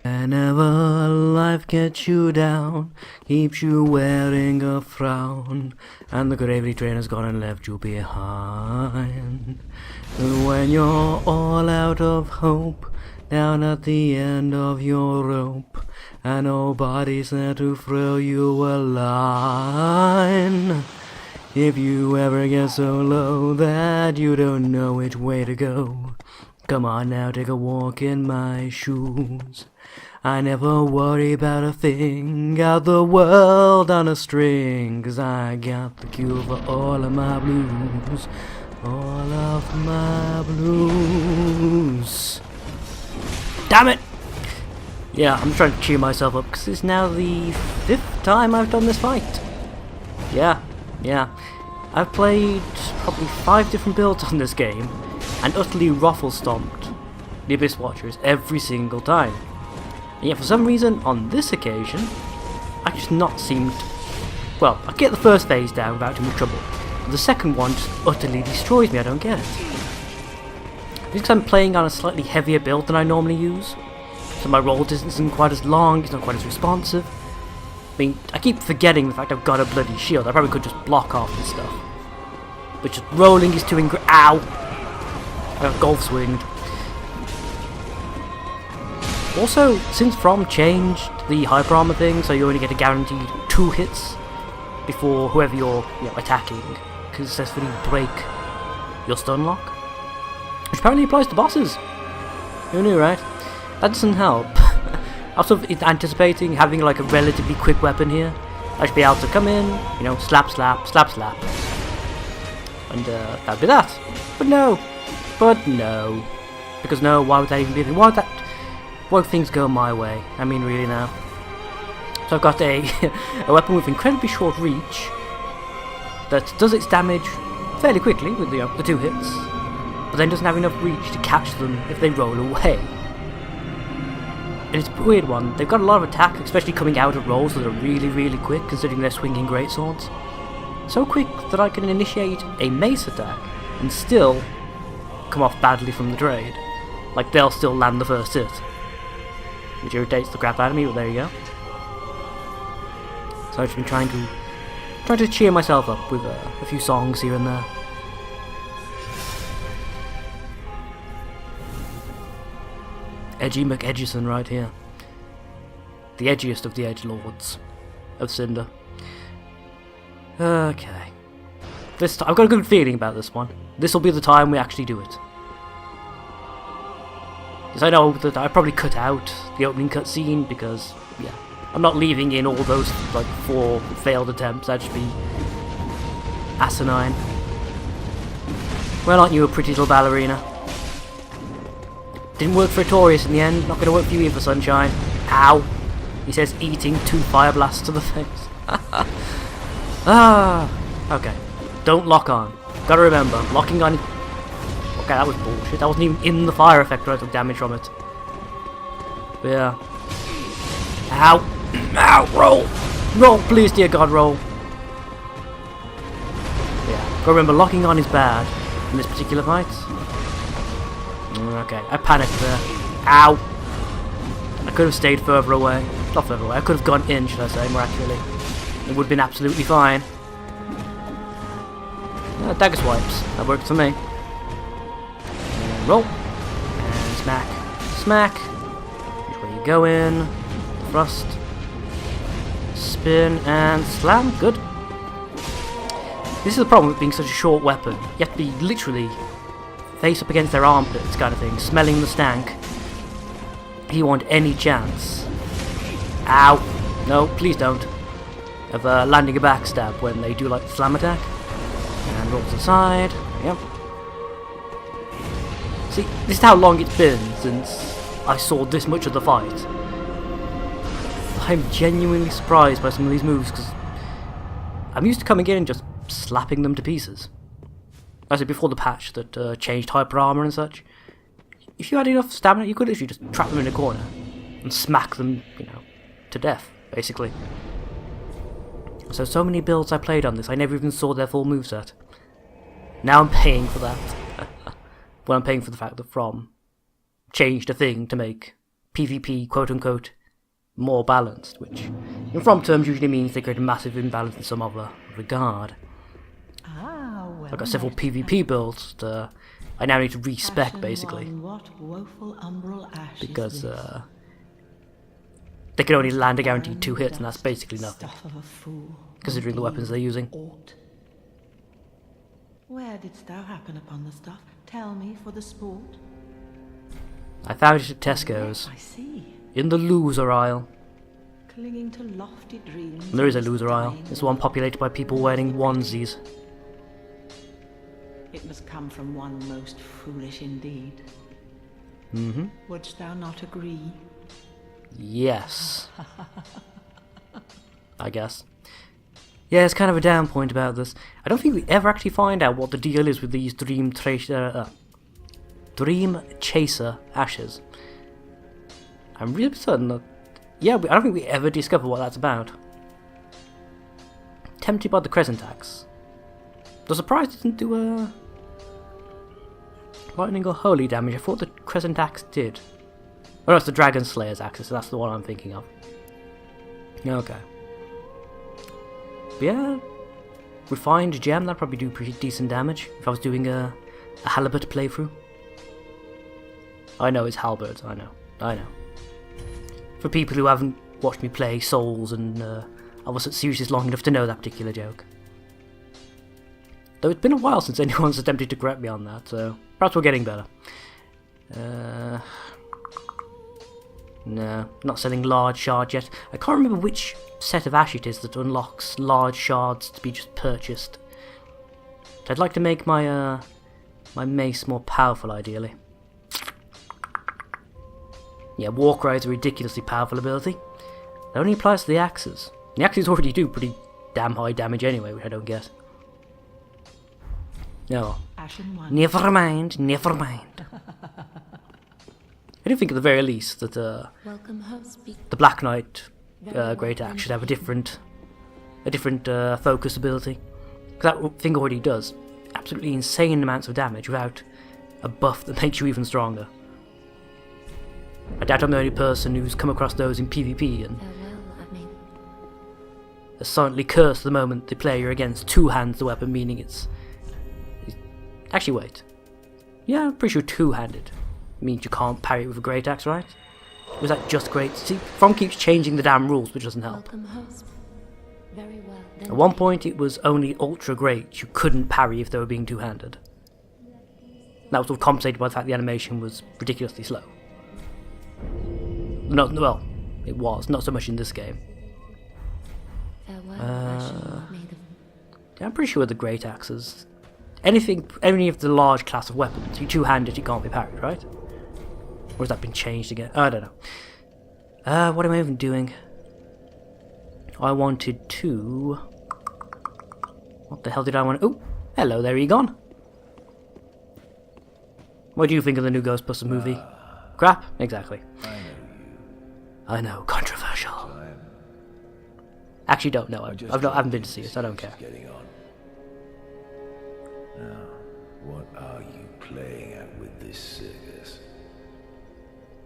Whenever life gets you down, keeps you wearing a frown, and the gravity train has gone and left you behind. When you're all out of hope, down at the end of your rope, and nobody's there to throw you a line. If you ever get so low that you don't know which way to go, come on now, take a walk in my shoes. I never worry about a thing, got the world on a string, 'cause I got the cure for all of my blues. All of my blues. Damn it! Yeah, I'm trying to cheer myself up, because it's now the 5th time I've done this fight. Yeah. I've played probably 5 different builds on this game, and utterly ruffle-stomped the Abyss Watchers every single time. And yet for some reason, on this occasion, I just not seemed... Well, I get the first phase down without too much trouble, but the second one just utterly destroys me, I don't get it. Because I'm playing on a slightly heavier build than I normally use, so my roll distance isn't quite as long, it's not quite as responsive. I mean, I keep forgetting the fact I've got a bloody shield. I probably could just block off this stuff. But just rolling is too ow! I got golf swinged. Also, since From changed the hyper armor thing, so you only get a guaranteed 2 hits before whoever you're attacking can successfully break your stun lock. Which apparently applies to bosses. Who knew, right? That doesn't help. I was sort of anticipating having like a relatively quick weapon here. I should be able to come in, slap, slap, slap, slap. And that'd be that. But no. Because no, why would that even be? Why would things go my way? I mean, really now. So I've got a weapon with incredibly short reach that does its damage fairly quickly with the 2 hits, but then doesn't have enough reach to catch them if they roll away. And it's a weird one. They've got a lot of attack, especially coming out of rolls that are really, really quick, considering they're swinging greatswords. So quick that I can initiate a mace attack and still come off badly from the trade. Like, they'll still land the first hit. Which irritates the crap out of me, but there you go. So I've just been trying to cheer myself up with a few songs here and there. Edgy McEdgison right here. The edgiest of the edgelords of Cinder. Okay. I've got a good feeling about this one. This will be the time we actually do it. Because I know that I probably cut out the opening cutscene because, yeah, I'm not leaving in all those, like, 4 failed attempts. That'd just be asinine. Well, aren't you a pretty little ballerina? Didn't work for Artorias in the end, not gonna work for you either, Sunshine. Ow! He says eating 2 fire blasts to the face. Okay. Don't lock on. Gotta remember, locking on... Okay, that was bullshit. I wasn't even in the fire effect when I took damage from it. But yeah. Ow! Ow! Roll! Roll! Please, dear God, roll! Yeah. Gotta remember, locking on is bad in this particular fight. Okay, I panicked there. Ow! I could have stayed further away. Not further away, I could have gone in, should I say, more accurately. It would have been absolutely fine. Dagger swipes. That worked for me. And roll. And smack. Smack. Which way you go in. Thrust. Spin and slam. Good. This is the problem with being such a short weapon. You have to be literally face up against their armpits kind of thing, smelling the stank. If you want any chance. Ow! No, please don't. Of landing a backstab when they do like the slam attack. And rolls aside. Yep. See, this is how long it's been since I saw this much of the fight. I'm genuinely surprised by some of these moves because I'm used to coming in and just slapping them to pieces. I said before the patch that changed hyper armor and such. If you had enough stamina, you could literally just trap them in a corner and smack them, to death, basically. So many builds I played on this, I never even saw their full moveset. Now I'm paying for that. Well, I'm paying for the fact that From changed a thing to make PvP, quote-unquote, more balanced, which in From terms usually means they create a massive imbalance in some other regard. Well, I've got several PvP builds that I now need to respec, basically, because they can only land a guaranteed 2 hits, and that's basically nothing, considering the weapons they're using. Where didst thou happen upon the stuff? Tell me for the sport. I found it at Tesco's, I see. in the loser aisle. Clinging to lofty dreams. And there is a loser aisle. It's the one populated by people wearing onesies. It must come from one most foolish indeed. Mm-hmm. Wouldst thou not agree? Yes. I guess. Yeah, it's kind of a down point about this. I don't think we ever actually find out what the deal is with these Dream Chaser ashes. I'm really certain that... Yeah, I don't think we ever discover what that's about. Tempted by the Crescent Axe. The surprise didn't do lightning or holy damage. I thought the Crescent Axe did. Oh no, it's the Dragon Slayer's axe, so that's the one I'm thinking of. Okay. But yeah, refined gem, that'd probably do pretty decent damage if I was doing a halberd playthrough. I know it's halberd, I know. For people who haven't watched me play Souls and other series long enough to know that particular joke. Though it's been a while since anyone's attempted to correct me on that, so perhaps we're getting better. No, not selling large shards yet. I can't remember which set of ash it is that unlocks large shards to be just purchased. I'd like to make my my mace more powerful, ideally. Yeah, Warcry is a ridiculously powerful ability. It only applies to the axes. The axes already do pretty damn high damage anyway, which I don't get. No. Never mind, never mind. I do think at the very least that the Black Knight Great Axe should have a different focus ability. Because that thing already does absolutely insane amounts of damage without a buff that makes you even stronger. I doubt I'm the only person who's come across those in PvP and are silently cursed the moment the player against two-hands the weapon, meaning it's... Actually, wait. Yeah, I'm pretty sure two-handed means you can't parry it with a great axe, right? Was that just great? See, From keeps changing the damn rules, which doesn't help. At one point, it was only ultra great you couldn't parry if they were being two-handed. That was all compensated by the fact the animation was ridiculously slow. No, well, it was, not so much in this game. Yeah, I'm pretty sure the great axes... any of the large class of weapons, you two-handed, it can't be parried, right? Or has that been changed again? I don't know. What am I even doing? I wanted to... What the hell did I want to... Oh, hello, there you gone. What do you think of the new Ghostbusters movie? Crap? Exactly. I know, controversial. Actually don't know, I haven't been to see it, so I don't care. Now, what are you playing at with this circus?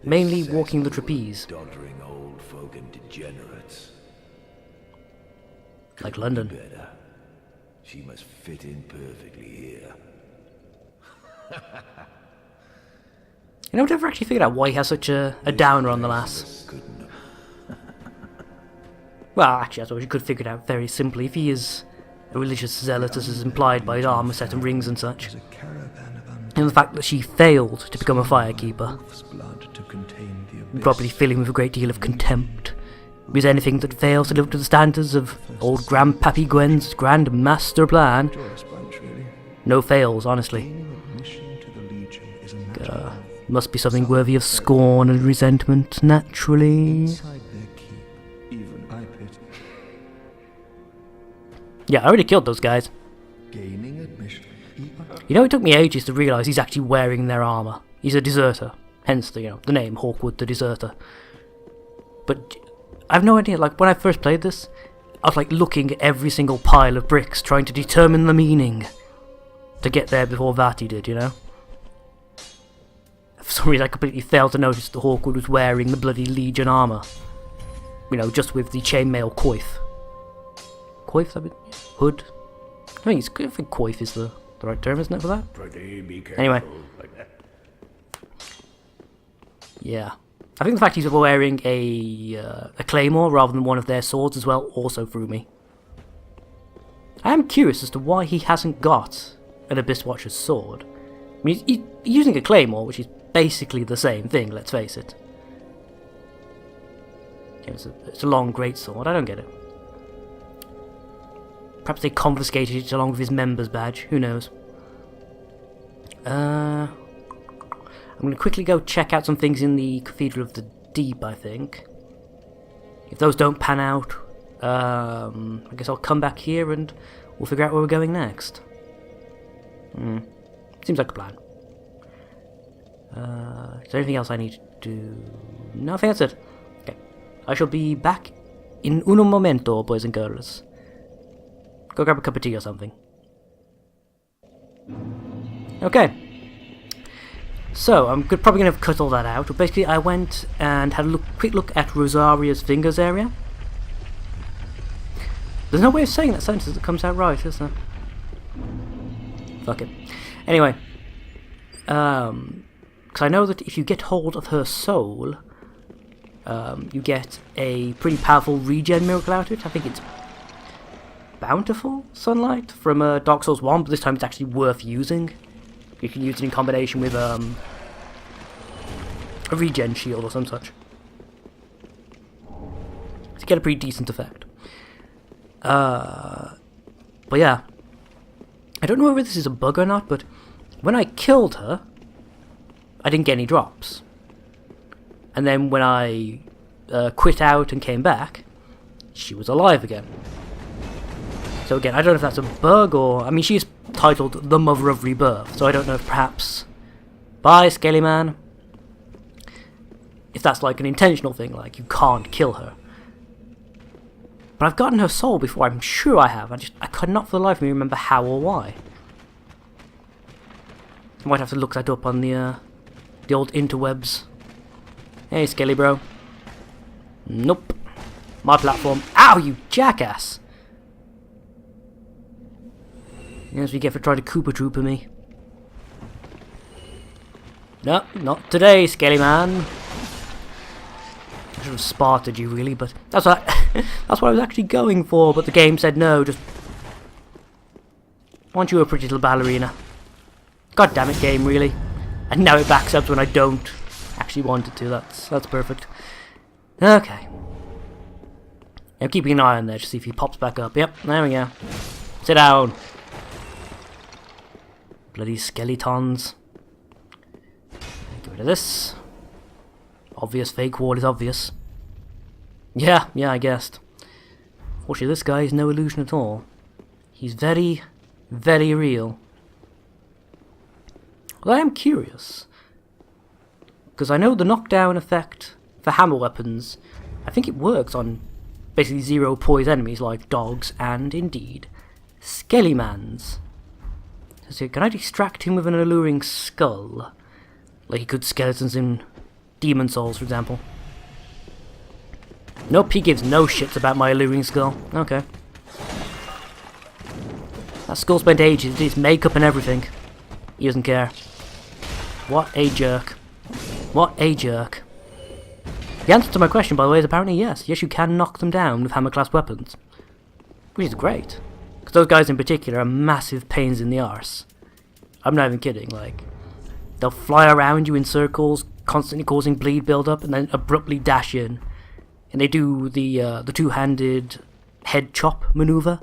Mainly walking the trapeze. Doddering old folk and degenerates. Like London. Better. She must fit in perfectly here. You know, I've never actually figured out why he has such a downer on the lass. Well, actually, I suppose you could figure it out very simply. If he is a religious zealot, as is implied by his armour set and rings and such, and the fact that she failed to become a firekeeper, probably filling with a great deal of contempt, because anything that fails to live up to the standards of old Grandpappy Gwen's grand master plan, no fails, honestly. Must be something worthy of scorn and resentment, naturally. Yeah, I already killed those guys. You know, it took me ages to realise he's actually wearing their armour. He's a deserter, hence the name, Hawkwood the Deserter. But I have no idea, like, when I first played this, I was like looking at every single pile of bricks, trying to determine the meaning to get there before Vati did, you know? For some reason I completely failed to notice that Hawkwood was wearing the bloody Legion armour. You know, just with the chainmail coif. Coif, I mean, hood? I think coif is the right term, isn't it, for that? Be careful. Anyway. Like that. Yeah. I think the fact he's wearing a claymore rather than one of their swords as well also threw me. I am curious as to why he hasn't got an Abyss Watcher's sword. I mean, he's using a claymore, which is basically the same thing, let's face it. Yeah, it's a long greatsword, I don't get it. Perhaps they confiscated it along with his member's badge, who knows. I'm going to quickly go check out some things in the Cathedral of the Deep, I think. If those don't pan out, I guess I'll come back here and we'll figure out where we're going next. Seems like a plan. Is there anything else I need to do? No, I think that's it. Okay. I shall be back in uno momento, boys and girls. Go grab a cup of tea or something. Okay. So, I'm probably going to cut all that out. But basically, I went and had a quick look at Rosaria's fingers area. There's no way of saying that sentence that comes out right, is there? Fuck it. Anyway. Because I know that if you get hold of her soul, you get a pretty powerful regen miracle out of it. I think it's Bountiful Sunlight from Dark Souls 1, but this time it's actually worth using. You can use it in combination with a regen shield or some such to get a pretty decent effect. But yeah, I don't know whether this is a bug or not, but when I killed her, I didn't get any drops. And then when I quit out and came back, she was alive again. So again, I don't know if that's a bug or... I mean, she's titled the Mother of Rebirth, so I don't know if perhaps... Bye, Scaly Man. If that's like an intentional thing, like you can't kill her. But I've gotten her soul before, I'm sure I have. I could not for the life of me remember how or why. I might have to look that up on the old interwebs. Hey, Skelly bro. Nope. My platform. Ow, you jackass! Yes, we get for trying to Koopa Trooper me. No, not today, Skelly Man. I should have Sparted you, really, but that's what that's what I was actually going for. But the game said no. Just want you a pretty little ballerina. God damn it, game, really. And now it backs up when I don't actually want it to. That's perfect. Okay. I'm keeping an eye on there to see if he pops back up. Yep, there we go. Sit down. Bloody skeletons. Get rid of this. Obvious fake wall is obvious. Yeah, I guessed. Fortunately, this guy is no illusion at all. He's very, very real. Well, I am curious. Because I know the knockdown effect for hammer weapons, I think it works on basically zero poise enemies like dogs and, indeed, Skellymans. So can I distract him with an alluring skull? Like he could skeletons in Demon Souls, for example. Nope, he gives no shits about my alluring skull. Okay. That skull spent ages, did its makeup and everything. He doesn't care. What a jerk. What a jerk. The answer to my question, by the way, is apparently yes. Yes, you can knock them down with hammer-class weapons. Which is great. Because those guys in particular are massive pains in the arse. I'm not even kidding, like... They'll fly around you in circles, constantly causing bleed build-up, and then abruptly dash in. And they do the two-handed head chop maneuver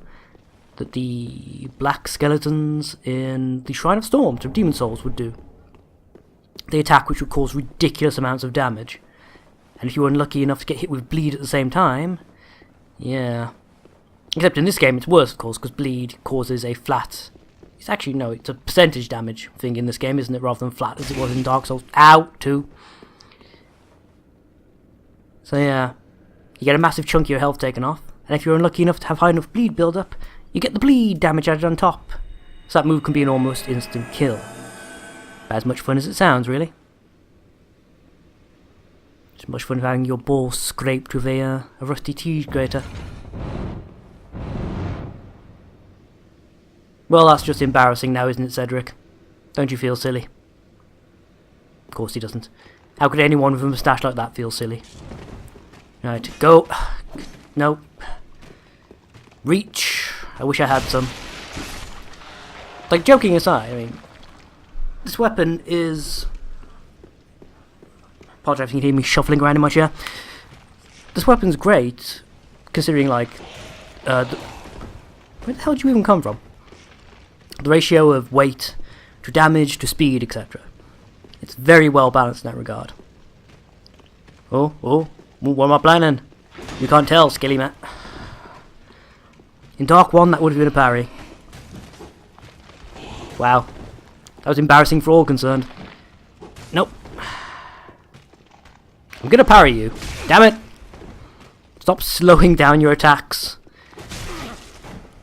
that the black skeletons in the Shrine of Storms of Demon Souls would do. They attack which would cause ridiculous amounts of damage. And if you're unlucky enough to get hit with bleed at the same time, yeah. Except in this game it's worse, of course, because bleed causes a flat... It's actually, no, it's a percentage damage thing in this game, isn't it, rather than flat as it was in Dark Souls. Ow, too. So yeah, you get a massive chunk of your health taken off, and if you're unlucky enough to have high enough bleed build up, you get the bleed damage added on top. So that move can be an almost instant kill. About as much fun as it sounds, really. It's much fun having your balls scraped with a rusty cheese grater. Well, that's just embarrassing now, isn't it, Cedric? Don't you feel silly? Of course he doesn't. How could anyone with a moustache like that feel silly? Right, go. No. Reach. I wish I had some. Like, joking aside, I mean, this weapon is... Apologize if you can hear me shuffling around in my chair. This weapon's great, considering, like, where the hell did you even come from? The ratio of weight to damage to speed, etc. It's very well balanced in that regard. Oh, what am I planning? You can't tell, Skilly Matt. In Dark 1, that would have been a parry. Wow. That was embarrassing for all concerned. Nope. I'm gonna parry you. Damn it! Stop slowing down your attacks.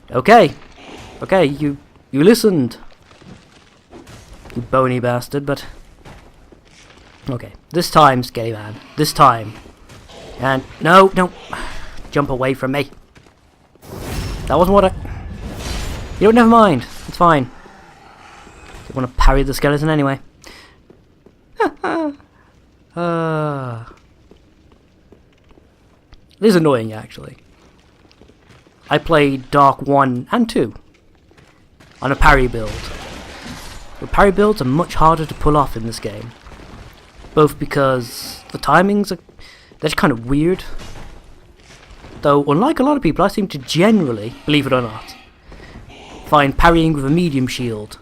Okay. Okay, you listened. You bony bastard, but... Okay, this time, Skelly Man. This time. And, no, don't jump away from me. That wasn't what I... You don't, never mind. It's fine. I want to parry the skeleton anyway. This is annoying, actually. I played Dark 1 and 2 on a parry build. The parry builds are much harder to pull off in this game. Both because the timings are... they're kind of weird. Though, unlike a lot of people, I seem to generally, believe it or not, find parrying with a medium shield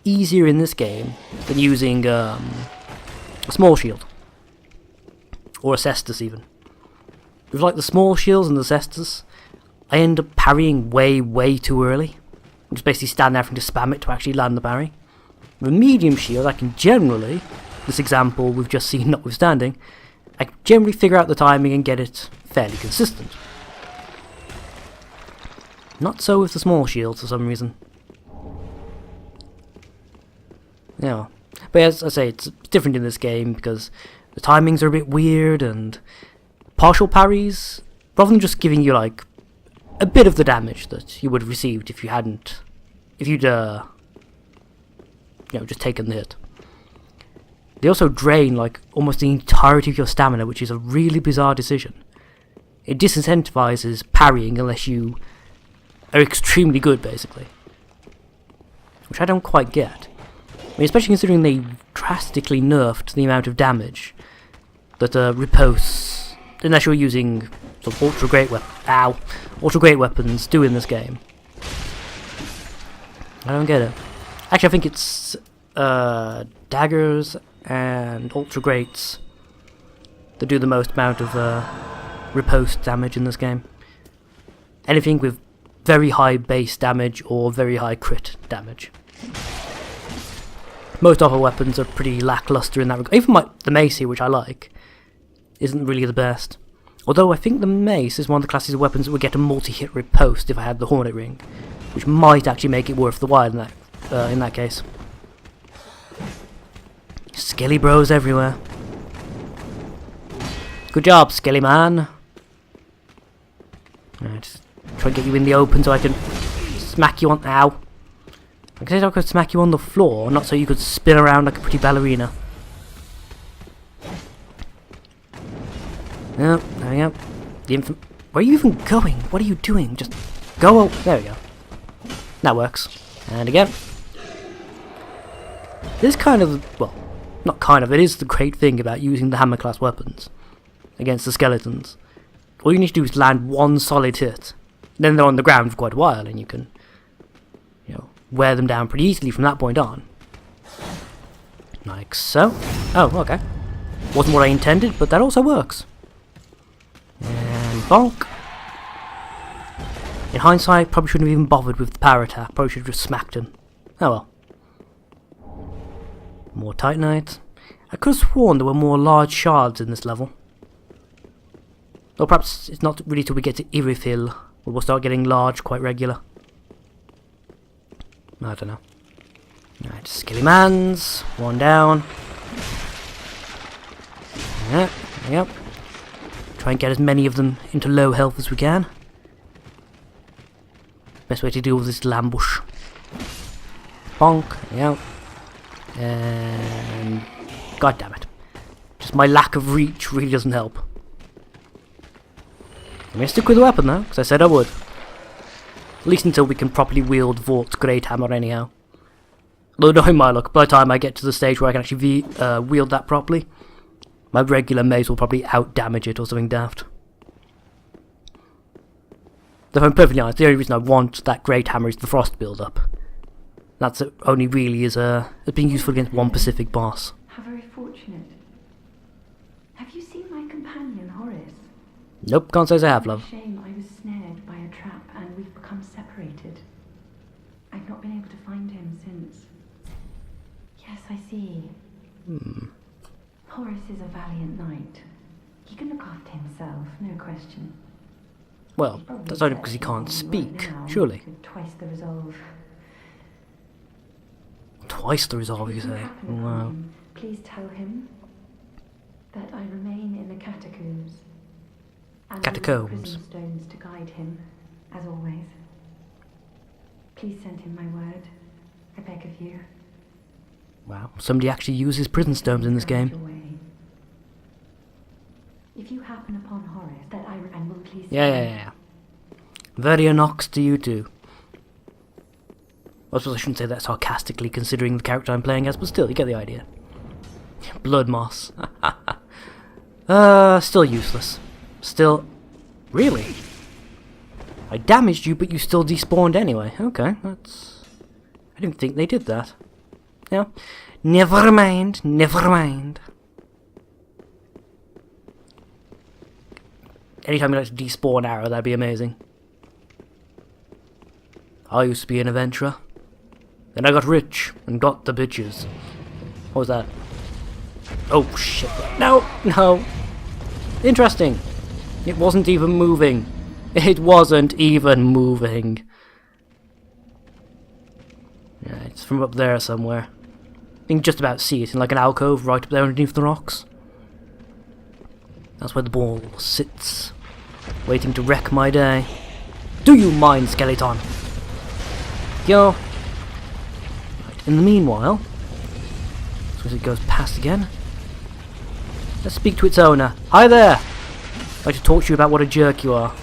easier in this game than using a small shield. Or a cestus even. With like the small shields and the cestus, I end up parrying way too early. I just basically stand there having to spam it to actually land the parry. With a medium shield, I can generally, this example we've just seen notwithstanding, I can generally figure out the timing and get it fairly consistent. Not so with the small shields for some reason. Yeah. But as I say, it's different in this game because the timings are a bit weird and partial parries, rather than just giving you like a bit of the damage that you would have received if you hadn't, if you'd just taken the hit. They also drain like almost the entirety of your stamina, which is a really bizarre decision. It disincentivizes parrying unless you are extremely good, basically. Which I don't quite get. I mean, especially considering they drastically nerfed the amount of damage that riposte, unless you're using some ultra great weapons, do in this game. I don't get it. Actually, I think it's daggers and ultra greats that do the most amount of riposte damage in this game. Anything with very high base damage or very high crit damage. Most other weapons are pretty lackluster in that regard. Even the mace here, which I like, isn't really the best. Although I think the mace is one of the classes of weapons that would get a multi-hit riposte if I had the Hornet Ring, which might actually make it worth the while in that case. Skelly bros everywhere. Good job, Skelly man. Right, just try and get you in the open so I can smack you on... Ow. I said I could smack you on the floor, not so you could spin around like a pretty ballerina. Yep, there we go. Where are you even going? What are you doing? Just go... Oh, there we go. That works. And again. This kind of... Well, not kind of. It is the great thing about using the hammer class weapons against the skeletons. All you need to do is land one solid hit. Then they're on the ground for quite a while and you can, wear them down pretty easily from that point on. Like so. Oh, okay. Wasn't what I intended, but that also works. And bonk. In hindsight, probably shouldn't have even bothered with the power attack. Probably should have just smacked him. Oh well. More Titanite. I could have sworn there were more large shards in this level. Or perhaps it's not really till we get to Irithil where we'll start getting large quite regular. I don't know. Alright, Skilly Mans. One down. Yeah, there we go. Try and get as many of them into low health as we can. Best way to deal with this ambush. Bonk, yeah. And god damn it. Just my lack of reach really doesn't help. I'm gonna stick with the weapon though, because I said I would. At least until we can properly wield Vort's Great Hammer anyhow. Although knowing my luck, by the time I get to the stage where I can actually wield that properly, my regular mace will probably out-damage it or something daft. If I'm perfectly honest, the only reason I want that Great Hammer is the frost build-up. That's only really as being useful against one specific boss. How very fortunate. Have you seen my companion, Horace? Nope, can't say as I have, love. Shame I was snared by a trap and we've become separated. I've not been able to find him since. Yes, I see. Horace is a valiant knight. He can look after himself, no question. Well, that's only because he can't speak, surely. With twice the resolve. Twice the resolve, you say? Wow. Please tell him that I remain in the catacombs. And Catacombs. prison stones to guide him, as always. Please send him my word. I beg of you. Wow, somebody actually uses prison stones in this game. If you happen upon Horace, that I and will please. Yeah. Very anox to you too. I suppose I shouldn't say that sarcastically considering the character I'm playing as, but still, you get the idea. Blood moss. Still useless. Still... Really? I damaged you, but you still despawned anyway. Okay, that's... I didn't think they did that. Yeah. Never mind, never mind. Anytime you like to despawn arrow, that'd be amazing. I used to be an adventurer. Then I got rich and got the bitches. What was that? Oh shit. No! Interesting. It wasn't even moving. It wasn't even moving. Yeah, it's from up there somewhere. You can just about see it in like an alcove right up there underneath the rocks. That's where the ball sits, waiting to wreck my day. Do you mind, skeleton? Yo. Right, in the meanwhile, as it goes past again, let's speak to its owner. Hi there! I'd like to talk to you about what a jerk you are.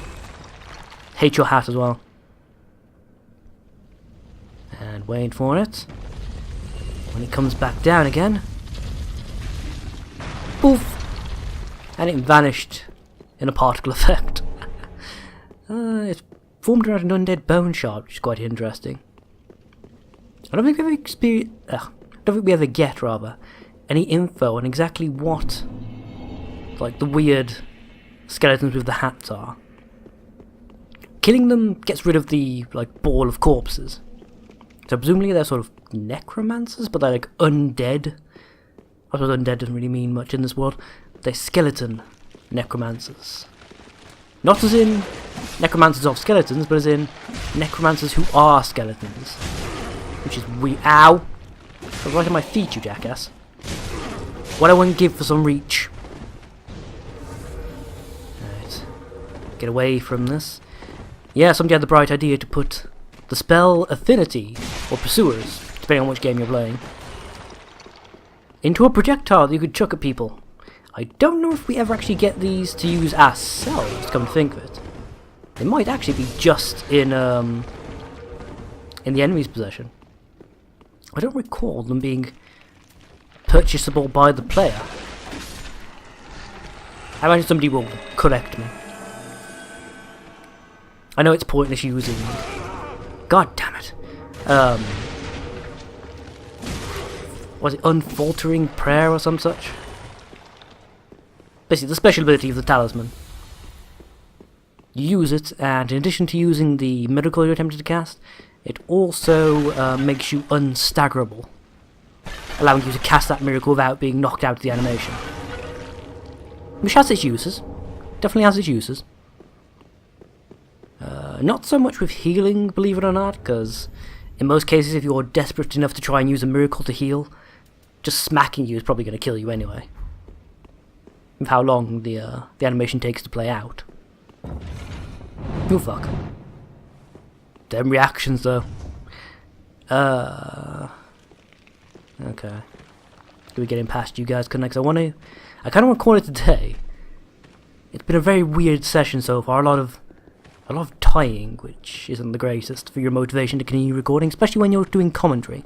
Hate your hat as well. And wait for it. When it comes back down again. Poof! And it vanished in a particle effect. It's formed around an undead bone shard, which is quite interesting. I don't think we ever get any info on exactly what, like, the weird skeletons with the hats are. Killing them gets rid of the, like, ball of corpses. So presumably they're sort of necromancers, but they're, like, undead. I suppose undead doesn't really mean much in this world. They're skeleton necromancers. Not as in necromancers of skeletons, but as in necromancers who are skeletons. Which is Ow! That's right on my feet, you jackass. What I wouldn't give for some reach. Right. Get away from this. Yeah, somebody had the bright idea to put the spell Affinity, or Pursuers, depending on which game you're playing, into a projectile that you could chuck at people. I don't know if we ever actually get these to use ourselves, come to think of it. They might actually be just in the enemy's possession. I don't recall them being purchasable by the player. I imagine somebody will correct me. I know it's pointless using... God damn it. Was it Unfaltering Prayer or some such? Basically, the special ability of the talisman. You use it, and in addition to using the miracle you're attempting to cast, it also makes you unstaggerable, allowing you to cast that miracle without being knocked out of the animation. Which has its uses. Definitely has its uses. Not so much with healing, believe it or not, because in most cases if you're desperate enough to try and use a miracle to heal, just smacking you is probably going to kill you anyway. with how long the animation takes to play out. Oh fuck. Them reactions though. Okay. We're getting past you guys, cause I kind of want to call it today. It's been a very weird session so far. A lot of tying, which isn't the greatest for your motivation to continue recording, especially when you're doing commentary.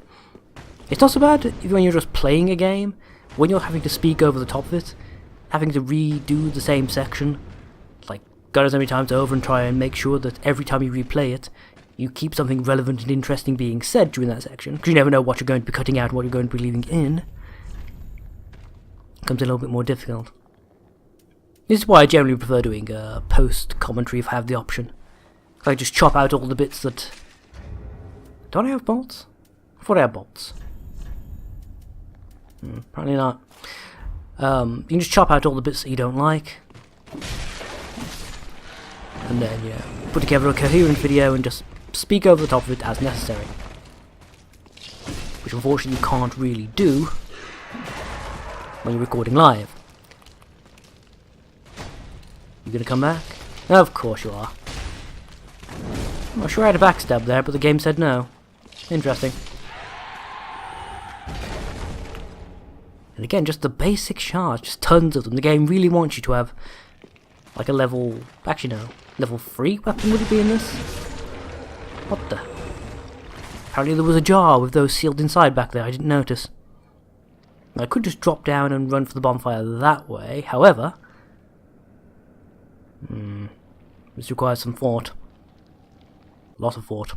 It's not so bad when you're just playing a game. When you're having to speak over the top of it, having to redo the same section, like God as many times over, and try and make sure that every time you replay it, you keep something relevant and interesting being said during that section, because you never know what you're going to be cutting out and what you're going to be leaving in. It becomes a little bit more difficult. This is why I generally prefer doing post commentary if I have the option. I just chop out all the bits that... Don't I have bolts? I thought I had bolts. Apparently not. You can just chop out all the bits that you don't like. And then, yeah, put together a coherent video and just speak over the top of it as necessary. Which unfortunately you can't really do when you're recording live. You gonna come back? Of course you are. I'm sure I had a backstab there, but the game said no. Interesting. And again, just the basic shards, just tons of them. The game really wants you to have like a level... Actually no, level 3 weapon would it be in this? What the... Apparently there was a jar with those sealed inside back there, I didn't notice. I could just drop down and run for the bonfire that way, however... This requires some thought. A lot of thought.